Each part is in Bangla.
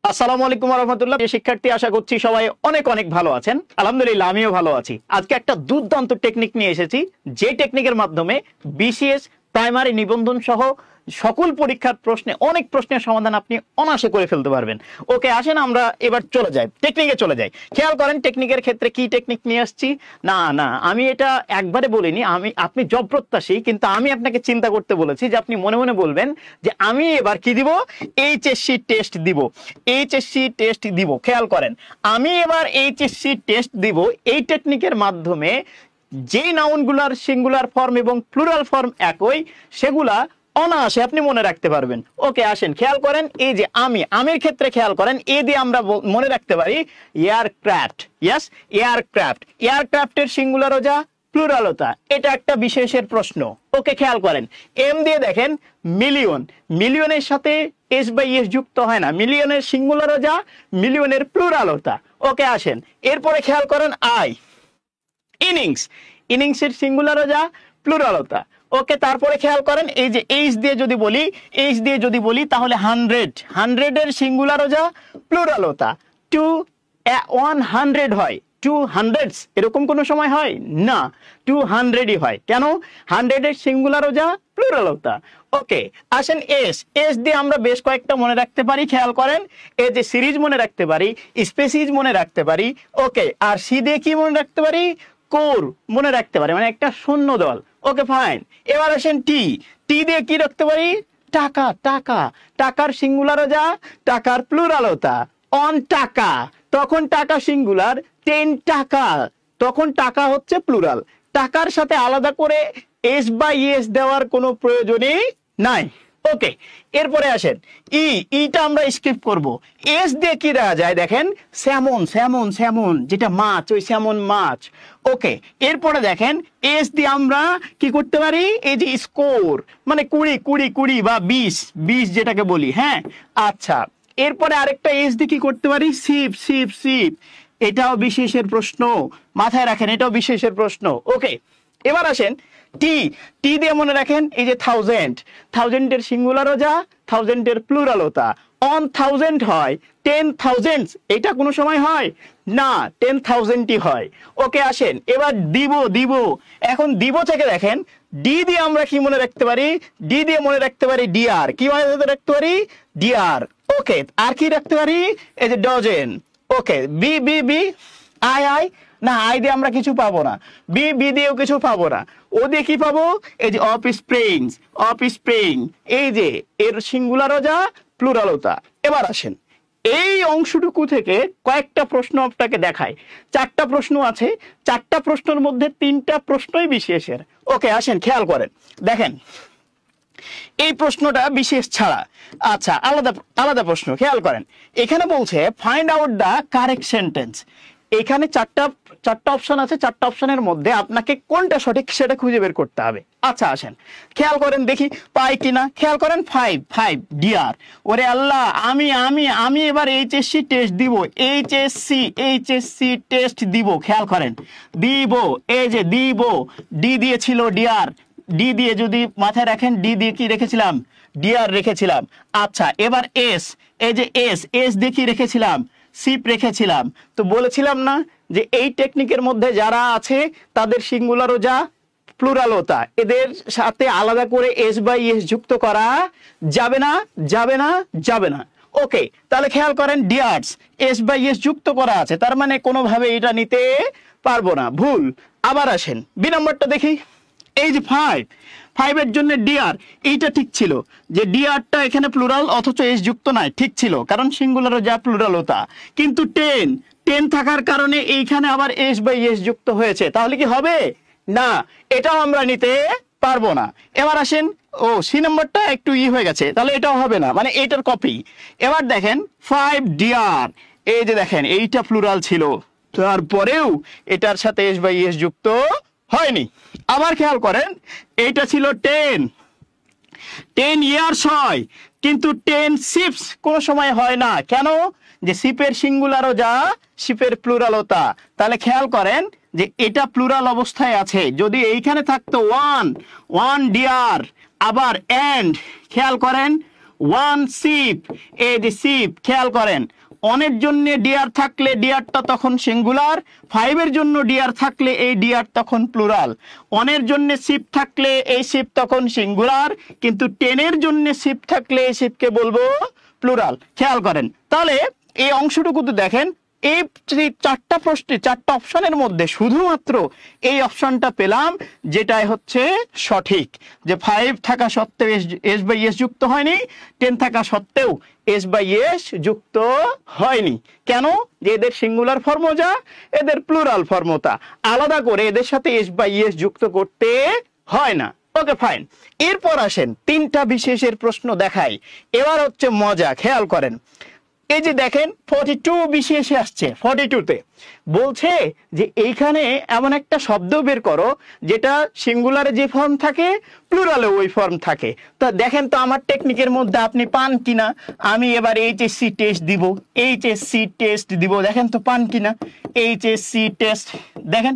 আসসালামু আলাইকুম ওয়া রাহমাতুল্লাহ। শিক্ষার্থী, আশা করছি সবাই অনেক অনেক ভালো আছেন। আলহামদুলিল্লাহ, আমিও ভালো আছি। আজকে একটা দুর্দান্ত টেকনিক নিয়ে এসেছি, যে টেকনিকের মাধ্যমে বিসিএস প্রাইমারি নিবন্ধন সহ সকল পরীক্ষার প্রশ্নে অনেক প্রশ্নের সমাধান আপনি অনায়াসে করে ফেলতে পারবেন। ওকে, আসেন আমরা এবার টেকনিকে চলে যাই। খেয়াল করেন টেকনিকের ক্ষেত্রে কি টেকনিক নিয়ে আসছি। না, আমি এটা একবারে বলিনি। আপনি জব প্রত্যাশী, কিন্তু আমি আপনাকে চিন্তা করতে বলেছি যে আপনি মনে মনে বলবেন যে আমি এবার কি দিব, এইচএসসি টেস্ট দিব, এইচএসসি টেস্ট দিব। খেয়াল করেন, আমি এবার এইচএসসি টেস্ট দিব। এই টেকনিকের মাধ্যমে যেই নাউনগুলার সিঙ্গুলার ফর্ম এবং প্লুরাল ফর্ম একই, সেগুলা অনায়াসে আপনি মনে রাখতে পারবেন। ওকে, আসেন খেয়াল করেন, এই যে আমির ক্ষেত্রে খেয়াল করেন, এ দিয়ে আমরা মনে রাখতে পারি এয়ারক্রাফট। Yes, aircraft. এয়ারক্রাফটের সিঙ্গুলারও যা, প্লুরালতা, এটা একটা বিশেষের প্রশ্ন। ওকে, খেয়াল করেন, এম দিয়ে দেখেন মিলিয়ন। মিলিয়নের সাথে এস বাই এস যুক্ত হয় না। মিলিয়নের সিঙ্গুলারও যা, মিলিয়নের প্লুরালতা। ওকে, আসেন এরপরে খেয়াল করেন আই। ইনিংস। ইনিংসের সিঙ্গুলারও যা, প্লুরালতা। ওকে, তারপরে খেয়াল করেন, এই যে এইচ দিয়ে যদি বলি তাহলে হান্ড্রেড। হান্ড্রেডের সিঙ্গুলারও যা, প্লুরালতা। 100 হয়, 200 এরকম কোনো সময় হয় না, 200ই হয়। কেন? 100-এর সিঙ্গুলারও যা, প্লুরালতা। ওকে, আসেন এস। এস দিয়ে আমরা বেশ কয়েকটা মনে রাখতে পারি। খেয়াল করেন, এই যে সিরিজ মনে রাখতে পারি, স্পেসিজ মনে রাখতে পারি। ওকে, আর সি দিয়ে কি মনে রাখতে পারি, কোর মনে রাখতে পারি, মানে একটা শূন্য দল। ওকে, ফাইন। এবার আসেন টি। টি দিয়ে কি রাখতে পারি, টাকা। টাকার সিঙ্গুলারও যা, টাকার প্লুরালতা। অন টাকা, তখন টাকা সিঙ্গুলার। 10 টাকা, তখন টাকা হচ্ছে প্লুরাল। টাকার সাথে আলাদা করে এস বাই এস দেওয়ার কোনো প্রয়োজনই নাই। ওকে, এরপরে আসেন ইটা আমরা স্কিপ করব। এস দিয়ে কি দেওয়া যায় দেখেন, স্যামন, যেটা মাছ, ওই স্যামন মাছ। ওকে, এরপরে দেখেন এস দিয়ে আমরা কি করতে পারি, এই যে স্কোর, মানে 20 বা 20 যেটাকে বলি। হ্যাঁ, আচ্ছা, এরপরে আরেকটা এস দিয়ে কি করতে পারি, শিপ। এটাও বিশেষের প্রশ্ন, মাথায় রাখেন, এটাও বিশেষের প্রশ্ন। ওকে, এবার আসেন টি দিয়ে মনে রাখেন, এই যে থাউজেন্ডের সিঙ্গুলারও যা, থাউজেন্ডের প্লুরালতা। অন 1000 হয়, 10,000 এটা কোনো সময় হয় না, 10,000ই হয়। ওকে, আসেন এবার দিব। এখন দিব থেকে দেখেন, ডি দিয়ে আমরা কি মনে রাখতে পারি, ডি দিয়ে মনে রাখতে পারি ডিআর। কি মনে রাখতে পারি, ডিআর। ওকে, আর কি রাখতে পারি, এই যে ডজেন। ওকে, বি আই না, আই দিয়ে আমরা কিছু পাবো না, বি দিয়েও কিছু পাবো না। ও দিয়ে কি পাবো, এই যে অফ স্প্রিং, এই যে এর সিঙ্গুলারও যা, প্লুরালতা। এবার আসেন এই অংশটুকু থেকে কয়েকটা প্রশ্ন আপনাকে দেখায়। 4টা প্রশ্ন আছে, 4টা প্রশ্নের মধ্যে 3টা প্রশ্নই বিশেষের। ওকে, আসেন খেয়াল করেন, দেখেন এই প্রশ্নটা বিশেষ ছাড়া। আচ্ছা, আলাদা প্রশ্ন। খেয়াল করেন, এখানে বলছে find out the correct sentence. এখানে চারটা অপশন আছে, 4টা অপশনের মধ্যে আপনাকে কোনটা সঠিক সেটা খুঁজে বের করতে হবে। আচ্ছা, আসেন খেয়াল করেন দেখি পাই কিনা। খেয়াল করেন 5 ডিয়ার। ওরে আল্লাহ, আমি এবার এইচএসসি টেস্ট দিব, এইচএসসি টেস্ট দিব। খেয়াল করেন, দিব, এই যে দিব, ডি দিয়েছিল ডিয়ার। ডি দিয়ে যদি মাথায় রাখেন, ডি দিয়ে কি রেখেছিলাম, ডিআর রেখেছিলাম। আচ্ছা, এবার এস, এই যে এস দিয়ে কি রেখেছিলাম, সিপ রেখেছিলাম। তো বলেছিলাম না যে এই টেকনিকের মধ্যে যারা আছে তাদের সিঙ্গুলারও যা, প্লুরালতা, এদের সাথে আলাদা করে এস বাই এস যুক্ত করা যাবে না। ওকে, তাহলে খেয়াল করেন, ডিয়ার্স এস বাই এস যুক্ত করা আছে, তার মানে কোনোভাবে এটা নিতে পারবো না, ভুল। আবার আসেন বি নম্বরটা দেখি, এই যে 5 জন্য ডিআর, এইটা ঠিক ছিল যে ডিআরটা এখানে প্লুরাল অথচ এস যুক্ত নাই, ঠিক ছিল, কারণ সিঙ্গুলারও যা, প্লুরালতা। কিন্তু 10 থাকার কারণে এইখানে আবার এস বাই এস যুক্ত হয়েছে, তাহলে কি হবে না, এটাও আমরা নিতে পারবো না। এবার আসেন, সি নম্বরটা একটু হয়ে গেছে, তাহলে এটাও হবে না, মানে এইটার কপি। এবার দেখেন 5 ডিআর, এই যে দেখেন এইটা প্লুরাল ছিল, তারপরেও এটার সাথে এস বাই এস যুক্ত হয়নি। আবার খেয়াল করেন, এইটা ছিল 10 ইয়ার্স হয়, কিন্তু 10 শিপস কোনো সময় হয় না। কেন? যে শিপের সিঙ্গুলারও যা, শিপের প্লুরালতা। তাহলে খেয়াল করেন যে এটা প্লুরাল অবস্থায় আছে। যদি এইখানে থাকতো ওয়ান ডিয়ার, আবার এন্ড, খেয়াল করেন ওয়ান শিপ, এই যে শিপ, খেয়াল করেন অনের জন্য ডিয়ার থাকলে ডিয়ারটা তখন সিঙ্গুলার, 5 এর জন্য ডিয়ার থাকলে এই ডিয়ার তখন প্লুরাল, অনের জন্য শিপ থাকলে এই শিপ তখন সিঙ্গুলার, কিন্তু 10 এর জন্য শিপ থাকলে এই শিপকে বলবো প্লুরাল। খেয়াল করেন তাহলে এই অংশটুকুতে দেখেন এই চারটা প্রশ্নে, চারটা অপশনের মধ্যে শুধুমাত্র এই অপশনটা পেলাম যেটাই হচ্ছে সঠিক, যে 5 থাকা সত্ত্বেও এস বাই এস যুক্ত হয়নি, 10 থাকা সত্ত্বেও এস বাই এস যুক্ত হয়নি। কেন? যে এদের সিঙ্গুলার ফর্ম যা, এদের প্লুরাল ফর্মতা, আলাদা করে এদের সাথে এস বাই এস যুক্ত করতে হয় না। ওকে ফাইন, এরপর আসেন তিনটা বিশেষের প্রশ্ন দেখাই। এবার হচ্ছে মজা, খেয়াল করেন এই যে দেখেন 42 বিশেষে আসছে, 42তে বলছে যে এইখানে এমন একটা শব্দ বের করো যেটা সিঙ্গুলারে যে ফর্ম থাকে প্লুরালে ওই ফর্ম থাকে। তা দেখেন তো আমার টেকনিকের মধ্যে আপনি পান কিনা। আমি এবার এইচএসসি টেস্ট দিব, এইচএসসি টেস্ট দিব, দেখেন তো পান কিনা। এইচএসসি টেস্ট, দেখেন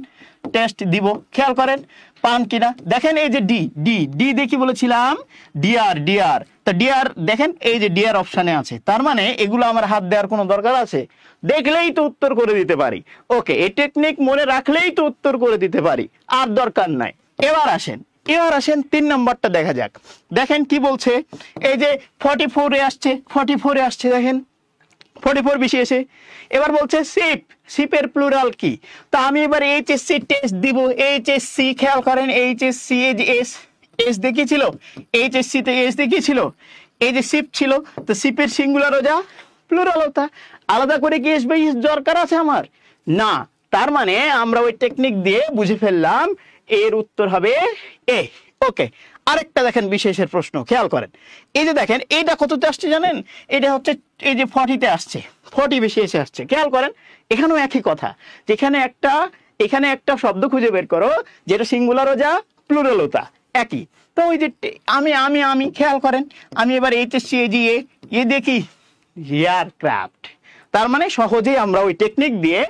টেস্ট দিব, খেয়াল করেন পান কিনা। দেখেন এই যে ডি ডি ডি দেখি বলেছিলাম ডিআর ডিআর, তা ডিআর দেখেন এই যে ডিআর অপশানে আছে, তার মানে এগুলো আমার হাত দেওয়ার কোনো দরকার আছে? দেখলেই তো উত্তর করে দিতে পারি। ওকে, এই টেকনিক মনে রাখলেই তো উত্তর করে দিতে পারি, আর দরকার নাই। এবার আসেন 3 নম্বরটা দেখা যাক। দেখেন কি বলছে, এই যে 44-এ আসছে, 44-এ আসছে, দেখেন 44 বিশেষে। এবার বলছে শিপ, শিপের প্লুরাল কি? তা আমি এবার এইচএসসি টেস্ট দিব, এইচএসসি, খেয়াল করেন এইচএসসি, এই যে এস, এস দেখিয়েছিল, এইচএসসি তে এস দেখিয়েছিল, এই যে শিপ ছিল, তো শিপের সিঙ্গুলারও যা প্লুরালও তা, আলাদা করে কি এস বাই এস দরকার আছে আমার? না। তার মানে আমরা ওই টেকনিক দিয়ে বুঝে ফেললাম এর উত্তর হবে এ। ওকে, আরেকটা দেখেন বিশেষের প্রশ্ন, খেয়াল করেন এই যে দেখেন এইটা কততে আসছে জানেন? এটা হচ্ছে এই যে 40-তে আসছে, 40 বিশেষে আসছে। খেয়াল করেন এখানেও একই কথা, যেখানে এখানে একটা শব্দ খুঁজে বের করো যেটা সিঙ্গুলারও যা প্লুরালও তা একই। তো ওই যে আমি খেয়াল করেন আমি এবার এইচএসসি এ দেখি এয়ারক্রাফট, তার মানে সহজেই আমরা ওই টেকনিক দিয়ে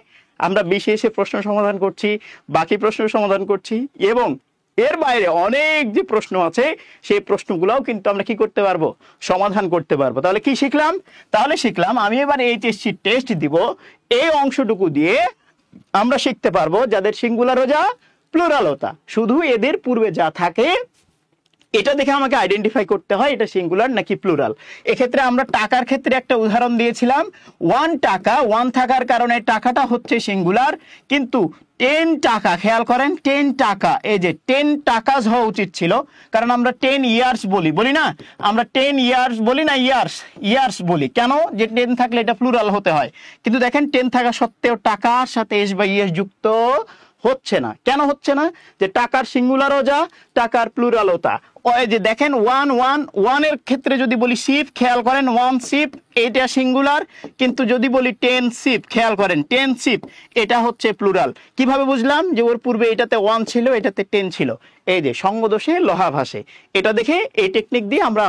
আমরা বিশেষে প্রশ্ন সমাধান করছি, বাকি প্রশ্ন সমাধান করছি, এবং এর বাইরে অনেক যে প্রশ্ন আছে সেই প্রশ্নগুলোও কিন্তু আমরা কি করতে পারবো? সমাধান করতে পারবো। তাহলে কি শিখলাম? তাহলে শিখলাম আমি এবার এইচএসসি টেস্ট দিব, এই অংশটুকু দিয়ে আমরা শিখতে পারবো যাদের সিঙ্গুলারও যা প্লুরালও তা, শুধু এদের পূর্বে যা থাকে এটা দেখে আমাকে আইডেন্টিফাই করতে হয় এটা সিঙ্গুলার নাকি প্লুরাল। এক্ষেত্রে আমরা টাকার ক্ষেত্রে একটা উদাহরণ দিয়েছিলাম, 1 টাকা, 1 থাকার কারণে টাকাটা হচ্ছে সিঙ্গুলার, কিন্তু 10 টাকা, খেয়াল করেন 10 টাকা, এই যে 10 টাকাস হওয়া উচিত ছিল, কারণ আমরা 10 ইয়ার্স বলি না, আমরা 10 ইয়ার্স বলি না, ইয়ার্স বলি। কেন? যে 10 থাকলে এটা প্লুরাল হতে হয়, কিন্তু দেখেন 10 থাকা সত্ত্বেও টাকার সাথে এস বাই এস যুক্ত হচ্ছে না। কেন হচ্ছে না? যে টাকার সিঙ্গুলারও যা, টাকার প্লুরালও তা। ওই যে দেখেন 1 এর ক্ষেত্রে যদি বলি শিপ, খেয়াল করেন 1 শিপ, এটা সিঙ্গুলার, কিন্তু যদি বলি 10 শিপ, খেয়াল করেন 10 শিপ, এটা হচ্ছে প্লুরাল। কিভাবে বুঝলাম? যে ওর পূর্বে এটাতে 1 ছিল, এটাতে 10 ছিল, এই যে সঙ্গদোষে লোহা ভাসে, এটা দেখে এই টেকনিক দিয়ে আমরা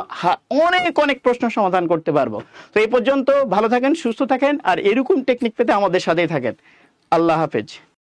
অনেক প্রশ্ন সমাধান করতে পারবো। তো এই পর্যন্ত ভালো থাকেন, সুস্থ থাকেন, আর এরকম টেকনিক পেতে আমাদের সাথেই থাকেন। আল্লাহ হাফেজ।